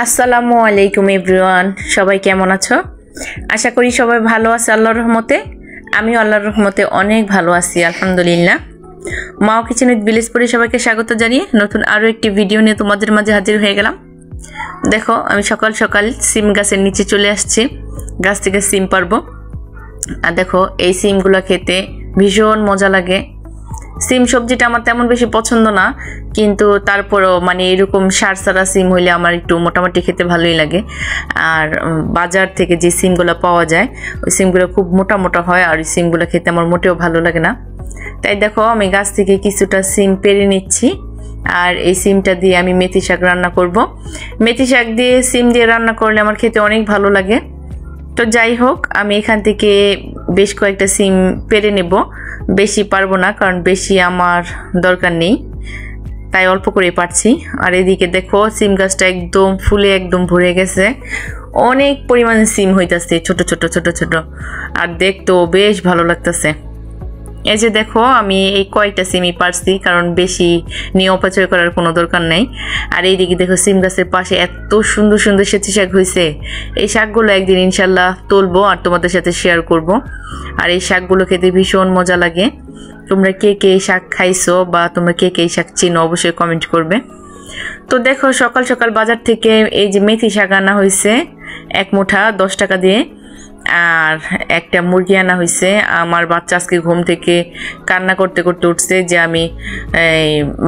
আসসালামু আলাইকুম এভরিওয়ান, সবাই কেমন আছো? আশা করি সবাই ভালো আছে আল্লাহর রহমতে। আমিও আল্লাহর রহমতে অনেক ভালো আছি আলহামদুলিল্লাহ। মাও কিচেন উইথ ভিলেজপুরে সবাইকে স্বাগত জানিয়ে নতুন আরও একটি ভিডিও নিয়ে তোমাদের মাঝে হাজির হয়ে গেলাম। দেখো, আমি সকাল সকাল সিম গাছের নিচে চলে আসছি, গাছ থেকে সিম পারবো। আর দেখো, এই সিমগুলো খেতে ভীষণ মজা লাগে। সিম সবজিটা আমার তেমন বেশি পছন্দ না, কিন্তু তারপরও মানে এরকম সার সারা সিম হইলে আমার একটু মোটামুটি খেতে ভালোই লাগে। আর বাজার থেকে যে সিমগুলো পাওয়া যায় ওই সিমগুলো খুব মোটা মোটা হয়, আর ওই সিমগুলো খেতে আমার মোটেও ভালো লাগে না। তাই দেখো, আমি গাছ থেকে কিছুটা সিম পেরে নিচ্ছি, আর এই সিমটা দিয়ে আমি মেথি শাক রান্না করব। মেথি শাক দিয়ে সিম দিয়ে রান্না করলে আমার খেতে অনেক ভালো লাগে। তো যাই হোক, আমি এখান থেকে বেশ কয়েকটা সিম পেরে নেব। বেশি পারবো না, কারণ বেশি আমার দরকার নেই, তাই অল্প করে পারছি। আর এদিকে দেখো, সিম গাছটা একদম ফুলে একদম ভরে গেছে, অনেক পরিমাণে সিম হইতাছে ছোট ছোট ছোট ছোট, আর দেখতেও বেশ ভালো লাগতেছে। এই যে দেখো, আমি এই কয়েকটা সিমই পারছি, কারণ বেশি নিয়ে অপচয় করার কোনো দরকার নেই। আর এইদিকে দেখো, সিম গাছের পাশে এত সুন্দর সুন্দর সেচি শাক হয়েছে। এই শাকগুলো একদিন ইনশাল্লাহ তুলবো আর তোমাদের সাথে শেয়ার করব। আর এই শাকগুলো খেতে ভীষণ মজা লাগে। তোমরা কে কে এই শাক খাইছো বা তোমরা কে কে এই শাক চিনো অবশ্যই কমেন্ট করবে। তো দেখো, সকাল সকাল বাজার থেকে এই যে মেথি শাক আনা হয়েছে, এক মুঠা 10 টাকা দিয়ে। আর একটা মুরগি আনা হয়েছে। আমার বাচ্চা আজকে ঘুম থেকে কান্না করতে করতে উঠছে যে আমি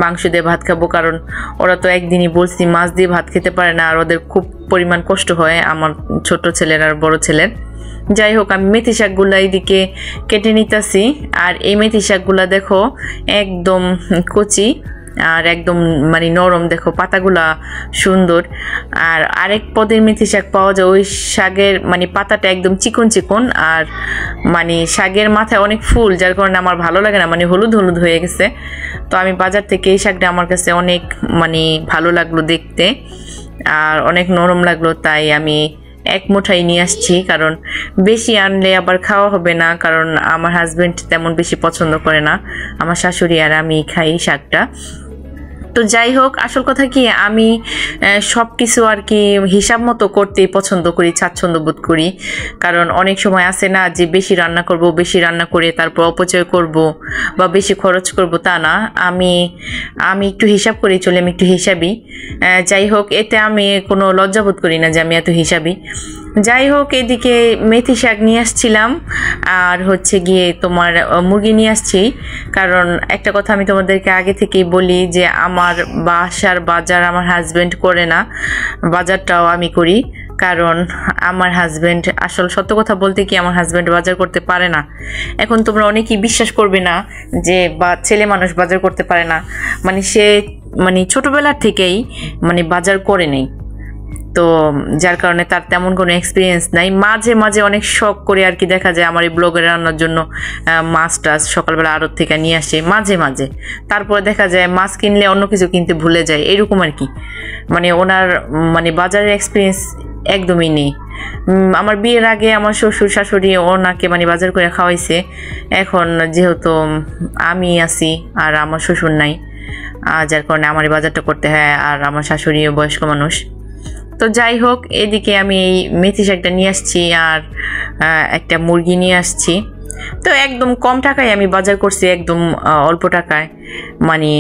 মাংস দিয়ে ভাত খাবো, কারণ ওরা তো একদিনই বলছি মাছ দিয়ে ভাত খেতে পারে না, আর ওদের খুব পরিমাণ কষ্ট হয়, আমার ছোট ছেলের আর বড় ছেলের। যাই হোক, আমি মেথি শাকগুলো এইদিকে কেটে নিতেছি। আর এই মেথি শাকগুলা দেখো একদম কচি আর একদম মানে নরম, দেখো পাতাগুলা সুন্দর। আর আরেক পদের মেথি শাক পাওয়া যায়, ওই শাকের মানে পাতাটা একদম চিকন চিকন, আর মানে শাকের মাথায় অনেক ফুল, যার কারণে আমার ভালো লাগে না, মানে হলুদ হলুদ হয়ে গেছে। তো আমি বাজার থেকে এই শাকটা আমার কাছে অনেক মানে ভালো লাগলো দেখতে, আর অনেক নরম লাগলো, তাই আমি এক মুঠাই নিয়ে আসছি। কারণ বেশি আনলে আবার খাওয়া হবে না, কারণ আমার হাজবেন্ড তেমন বেশি পছন্দ করে না, আমার শাশুড়ি আর আমি খাই শাকটা। তো যাই হোক, আসল কথা কি, আমি সব কিছু আর কি হিসাব মতো করতেই পছন্দ করি, স্বাচ্ছন্দ্য বোধ করি। কারণ অনেক সময় আছে না যে বেশি রান্না করব, বেশি রান্না করে তারপর অপচয় করব বা বেশি খরচ করব, তা না। আমি একটু হিসাব করে চলি, আমি একটু হিসাবই। যাই হোক, এতে আমি কোনো লজ্জাবোধ করি না যে আমি এত হিসাবই। যাই হোক, এদিকে মেথি শাক নিয়ে আসছিলাম, আর হচ্ছে গিয়ে তোমার মুরগি নিয়ে আসছি। কারণ একটা কথা আমি তোমাদেরকে আগে থেকেই বলি যে আমার বাসার বাজার আমার হাজবেন্ড করে না, বাজারটাও আমি করি। কারণ আমার হাজবেন্ড, আসল সত্য কথা বলতে কি, আমার হাজবেন্ড বাজার করতে পারে না। এখন তোমরা অনেকেই বিশ্বাস করবে না যে ছেলে মানুষ বাজার করতে পারে না, মানে সে মানে ছোটবেলার থেকেই মানে বাজার করে নেই। তো যার কারণে তার তেমন কোনো এক্সপিরিয়েন্স নাই। মাঝে মাঝে অনেক শখ করে আর কি, দেখা যায় আমার এই ব্লগে রান্নার জন্য মাছ টাছ সকালবেলা আড়ত থেকে নিয়ে আসে মাঝে মাঝে। তারপরে দেখা যায় মাছ কিনলে অন্য কিছু কিনতে ভুলে যায়, এরকম আর কি। মানে ওনার মানে বাজারের এক্সপিরিয়েন্স একদমই নেই। আমার বিয়ের আগে আমার শ্বশুর শাশুড়ি ওনাকে মানে বাজার করে খাওয়াইছে। এখন যেহেতু আমি আছি আর আমার শ্বশুর নাই, যার কারণে আমার বাজারটা করতে হয়, আর আমার শাশুড়িও বয়স্ক মানুষ। তো যাই হোক, এদিকে আমি এই মেথি শাকটা নিয়ে আসছি, আর একটা মুরগি নিয়ে আসছি। তো একদম কম টাকায় আমি বাজার করছি, একদম অল্প টাকায়। মানে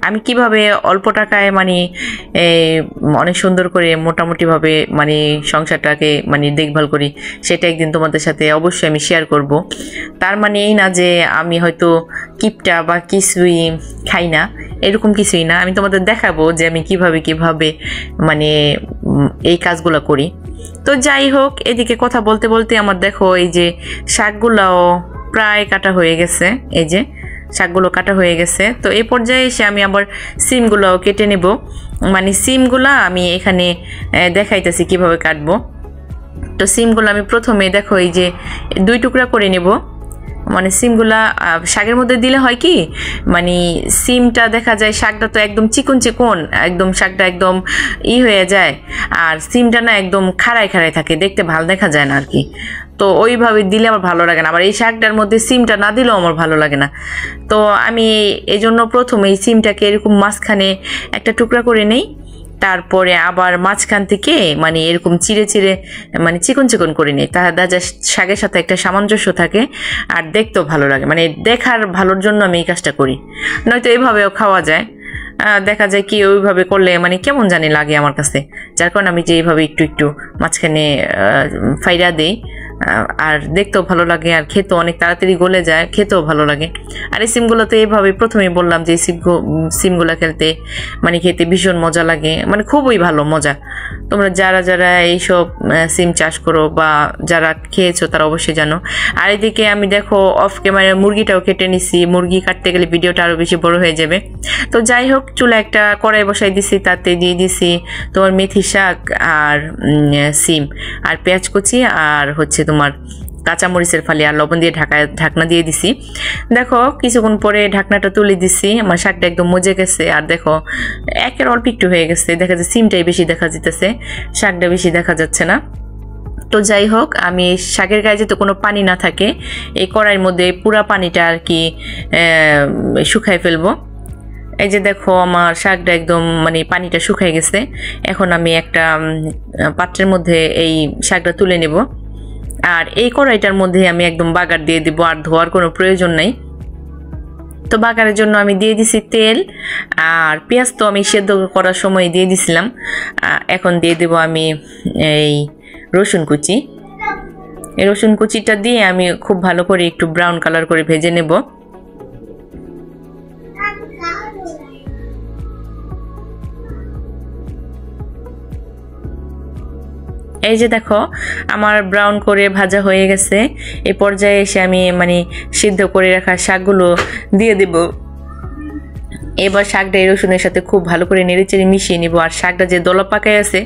আমি কিভাবে অল্প টাকায় মানে অনেক সুন্দর করে মোটামুটিভাবে মানে সংসারটাকে মানে দেখভাল করি, সেটা একদিন তোমাদের সাথে অবশ্যই আমি শেয়ার করব। তার মানে এই না যে আমি হয়তো কিপটা বা কিছুই খাই না, এরকম কিছুই না। আমি তোমাদের দেখাবো যে আমি কিভাবে মানে এই কাজগুলো করি। তো যাই হোক, এদিকে কথা বলতে বলতে আমার দেখো এই যে শাকগুলাও প্রায় কাটা হয়ে গেছে, এই যে শাকগুলো কাটা হয়ে গেছে। তো এই পর্যায়ে এসে আমি আবার সিমগুলোও কেটে নেব। মানে সিমগুলো আমি এখানে দেখাইতেছি কিভাবে কাটবো। তো সিমগুলো আমি প্রথমে দেখো এই যে 2 টুকরা করে নেব। মানে সিমগুলা শাকের মধ্যে দিলে হয় কি, মানে সিমটা দেখা যায় শাকটা তো একদম চিকন চিকন, একদম শাকটা একদম হয়ে যায়, আর সিমটা না একদম খাড়ায় খাড়ায় থাকে, দেখতে ভালো দেখা যায় না আর কি। তো ওইভাবে দিলে আমার ভালো লাগে না, আবার এই শাকটার মধ্যে সিমটা না দিলেও আমার ভালো লাগে না। তো আমি এই জন্য প্রথমে এই সিমটাকে এরকম মাঝখানে একটা টুকরা করে নেই, তারপরে আবার মাঝখান থেকে মানে এরকম চিড়ে চিড়ে মানে চিকন চিকন করে নিই, তাহলে যা শাকের সাথে একটা সামঞ্জস্য থাকে আর দেখতেও ভালো লাগে, মানে দেখার ভালোর জন্য আমি এই কাজটা করি। নয়তো এইভাবেও খাওয়া যায়, দেখা যায় কি ওইভাবে করলে মানে কেমন জানি লাগে আমার কাছে, যার কারণে আমি যে এইভাবে একটু একটু মাঝখানে ফাইরা দিই, আর দেখতেও ভালো লাগে আর খেতেও অনেক তাড়াতাড়ি গলে যায়, খেতেও ভালো লাগে। আর এই সিমগুলো তো এইভাবে প্রথমেই বললাম যে সিমগুলো খেলতে মানে খেতে ভীষণ মজা লাগে, মানে খুবই ভালো মজা। তোমরা যারা যারা এইসব সিম চাষ করো বা যারা খেয়েছো তারা অবশ্যই জানো। আর এদিকে আমি দেখো অফ ক্যামেরা মুরগিটাও কেটে নিছি, মুরগি কাটতে গেলে ভিডিওটা আরও বেশি বড় হয়ে যাবে। তো যাই হোক, চুলা একটা কড়াই বসাই দিছি, তাতে দিয়ে দিছি তোমার মেথি শাক আর সিম আর পেঁয়াজ কুচি আর হচ্ছে তোমার কাঁচামরিচের ফালি আর লবণ দিয়ে ঢাকনা দিয়ে দিছি। দেখো কিছুক্ষণ পরে ঢাকনাটা তুলে দিছি, আমার শাকটা একদম মজে গেছে। আর দেখো একের অল্প একটু হয়ে গেছে, দেখা যাচ্ছে সিমটাই বেশি দেখা যেতেছে, শাকটা বেশি দেখা যাচ্ছে না। তো যাই হোক, আমি শাকের গায়ে যাতে কোনো পানি না থাকে এই কড়াইয়ের মধ্যে পুরা পানিটা আর কি শুকাই ফেলবো। এই যে দেখো আমার শাকটা একদম মানে পানিটা শুকাই গেছে। এখন আমি একটা পাত্রের মধ্যে এই শাকটা তুলে নেব, আর এই কড়াইটার মধ্যে আমি একদম বাগার দিয়ে দিব, আর ধোয়ার কোনো প্রয়োজন নাই। তো বাগারের জন্য আমি দিয়ে দিছি তেল, আর পেঁয়াজ তো আমি সেদ্ধ করার সময় দিয়ে দিছিলাম। এখন দিয়ে দেব আমি এই রসুন কুচি। এই রসুন কুচিটা দিয়ে আমি খুব ভালো করে একটু ব্রাউন কালার করে ভেজে নেব। এই যে দেখো আমার ব্রাউন করে ভাজা হয়ে গেছে। এই পর্যায়ে এসে আমি মানে সিদ্ধ করে রাখা শাকগুলো দিয়ে দেব। এবার শাকটা এই রসুনের সাথে খুব ভালো করে নেড়েচেড়ে মিশিয়ে নিব। আর শাকটা যে দলা পাকায় আছে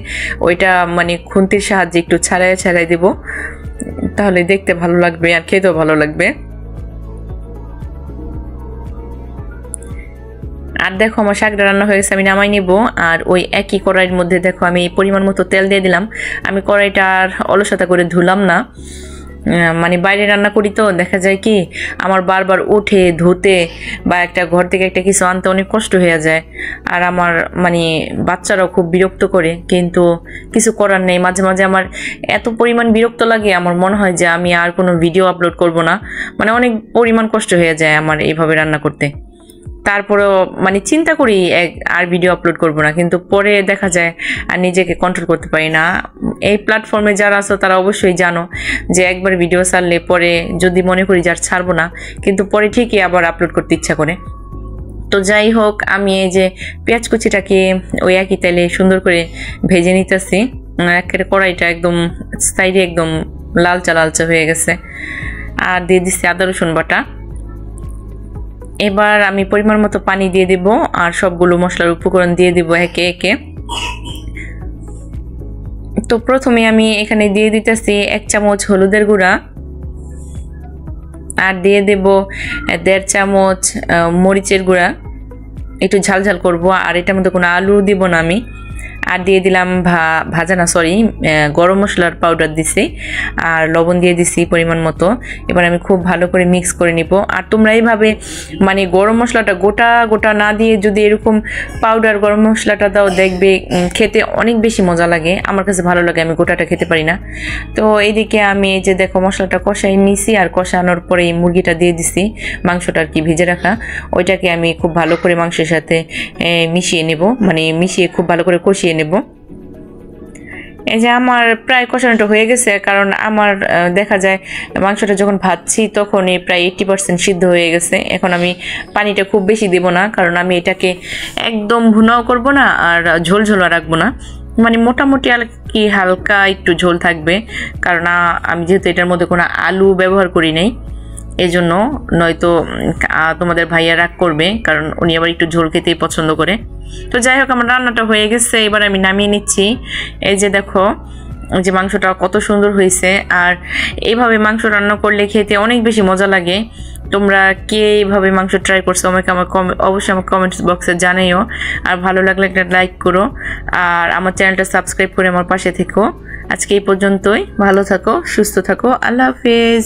ওইটা মানে খুন্তির সাহায্যে একটু ছাড়াই দেব, তাহলে দেখতে ভালো লাগবে আর খেতেও ভালো লাগবে। আর দেখো আমার শাকটা রান্না হয়ে গেছে, আমি নামাই নিব। আর ওই একই কড়াইয়ের মধ্যে দেখো আমি পরিমাণ মতো তেল দিয়ে দিলাম। আমি কড়াইটা আর অলসতা করে ধুলাম না, মানে বাইরে রান্না করি তো দেখা যায় কি আমার বারবার উঠে ধুতে বা একটা ঘর থেকে একটা কিছু আনতে অনেক কষ্ট হয়ে যায়। আর আমার মানে বাচ্চারাও খুব বিরক্ত করে, কিন্তু কিছু করার নেই। মাঝে মাঝে আমার এত পরিমাণ বিরক্ত লাগে, আমার মনে হয় যে আমি আর কোনো ভিডিও আপলোড করব না, মানে অনেক পরিমাণ কষ্ট হয়ে যায় আমার এইভাবে রান্না করতে। তারপরেও মানে চিন্তা করি আর ভিডিও আপলোড করব না, কিন্তু পরে দেখা যায় আর নিজেকে কন্ট্রোল করতে পারি না। এই প্ল্যাটফর্মে যারা আছো তারা অবশ্যই জানো যে একবার ভিডিও ছাড়লে পরে যদি মনে করি যে আর ছাড়বো না, কিন্তু পরে ঠিকই আবার আপলোড করতে ইচ্ছা করে। তো যাই হোক, আমি এই যে পেঁয়াজ কুচিটাকে ওই একই তেলে সুন্দর করে ভেজে নিতেছি। একেবারে কড়াইটা একদম সাইডে একদম লালচা লালচা হয়ে গেছে। আর দিয়ে দিচ্ছি আদা রসুন বাটা। এবার আমি পরিমাণ মতো পানি দিয়ে দেব, আর সবগুলো মশলার উপকরণ দিয়ে দিব একে একে। তো প্রথমে আমি এখানে দিয়ে দিতেছি 1 চামচ হলুদের গুঁড়া, আর দিয়ে দেব 1.5 চামচ মরিচের গুঁড়া, একটু ঝাল ঝাল করব। আর এটার মধ্যে কোনো আলু দিব না আমি। আর দিয়ে দিলাম গরম মশলার পাউডার দিছি, আর লবণ দিয়ে দিছি পরিমাণ মতো। এবার আমি খুব ভালো করে মিক্স করে নিব। আর তোমরা এইভাবে মানে গরম মশলাটা গোটা গোটা না দিয়ে যদি এরকম পাউডার গরম মশলাটা দাও, দেখবে খেতে অনেক বেশি মজা লাগে। আমার কাছে ভালো লাগে, আমি গোটাটা খেতে পারি না। তো এইদিকে আমি এই যে দেখো মশলাটা কষাই নিছি, আর কষানোর পরে এই মুরগিটা দিয়ে দিছি, মাংসটা আর কি ভেজে রাখা, ওইটাকে আমি খুব ভালো করে মাংসের সাথে মিশিয়ে নেব, মানে মিশিয়ে খুব ভালো করে কষিয়ে নেব। এই যে আমার প্রায় কষানোটা হয়ে গেছে, কারণ আমার দেখা যায় মাংসটা যখন ভাজছি তখনই প্রায় 80% সিদ্ধ হয়ে গেছে। এখন আমি পানিটা খুব বেশি দেব না, কারণ আমি এটাকে একদম ভুনাও করব না আর ঝোল ঝোলা রাখবো না, মানে মোটামুটি আর কি হালকা একটু ঝোল থাকবে। কারণ আমি যেহেতু এটার মধ্যে কোনো আলু ব্যবহার করি নাই, এই জন্য, নয়তো তোমাদের ভাইয়া রাগ করবে, কারণ উনি আবার একটু ঝোল খেতেই পছন্দ করে। তো যাই হোক, আমার রান্নাটা হয়ে গেছে, এবার আমি নামিয়ে নিচ্ছি। এই যে দেখো যে মাংসটা কত সুন্দর হয়েছে। আর এইভাবে মাংস রান্না করলে খেতে অনেক বেশি মজা লাগে। তোমরা কে এইভাবে মাংস ট্রাই করছো আমাকে অবশ্যই আমার কমেন্টস বক্সে জানাইও। আর ভালো লাগলে একটা লাইক করো, আর আমার চ্যানেলটা সাবস্ক্রাইব করে আমার পাশে থেকো। আজকে এই পর্যন্তই, ভালো থাকো, সুস্থ থাকো, আল্লাহ হাফেজ।